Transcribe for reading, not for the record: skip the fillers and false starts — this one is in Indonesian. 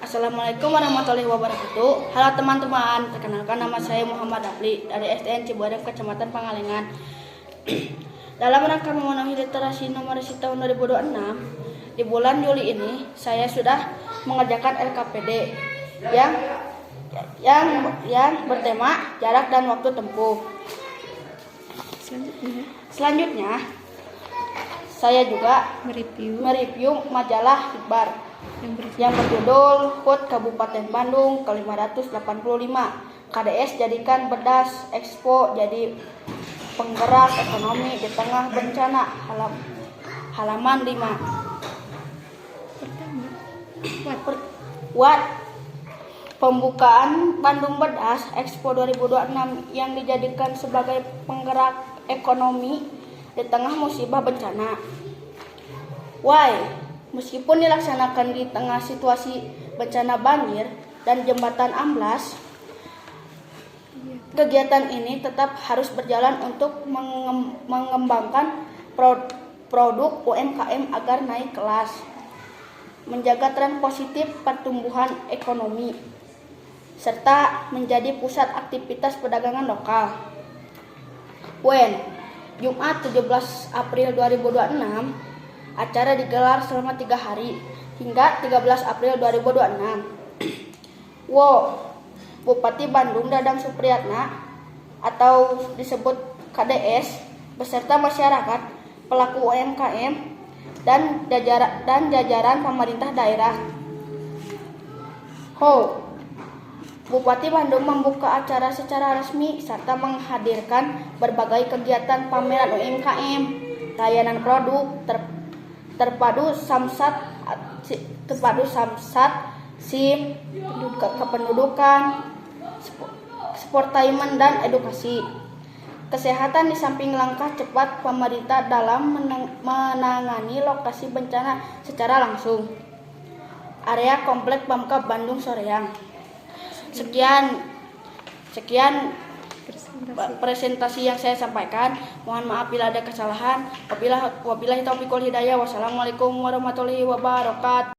Assalamualaikum warahmatullahi wabarakatuh. Halo teman-teman, perkenalkan nama saya Muhammad Afli dari STN Cibuadem, Kecamatan Pangalengan. Dalam rangka memenuhi literasi numerasi tahun 2026, di bulan Juli ini saya sudah mengerjakan LKPD yang bertema jarak dan waktu tempuh. Selanjutnya, saya juga mereview majalah Hikbar yang berjudul HUT Kabupaten Bandung ke-585. KDS jadikan Berdas Expo jadi penggerak ekonomi di tengah bencana, halaman 5. Pembukaan Bandung Berdas Expo 2026 yang dijadikan sebagai penggerak ekonomi di tengah musibah bencana. Why? Meskipun dilaksanakan di tengah situasi bencana banjir dan jembatan amblas, kegiatan ini tetap harus berjalan untuk mengembangkan produk UMKM agar naik kelas, menjaga tren positif pertumbuhan ekonomi, serta menjadi pusat aktivitas perdagangan lokal. Jumat 17 April 2026, acara digelar selama 3 hari hingga 13 April 2026. Bupati Bandung Dadang Supriyatna atau disebut KDS beserta masyarakat, pelaku UMKM dan jajaran pemerintah daerah. Bupati Bandung membuka acara secara resmi serta menghadirkan berbagai kegiatan pameran UMKM, layanan produk terpadu samsat, SIM, kependudukan, sportainment dan edukasi. Kesehatan di samping langkah cepat pemerintah dalam menangani lokasi bencana secara langsung. Area Komplek Pemkab Bandung Soreang. Sekian presentasi yang saya sampaikan. Mohon maaf bila ada kesalahan. Wabillahi taufiq wal hidayah. Wassalamualaikum warahmatullahi wabarakatuh.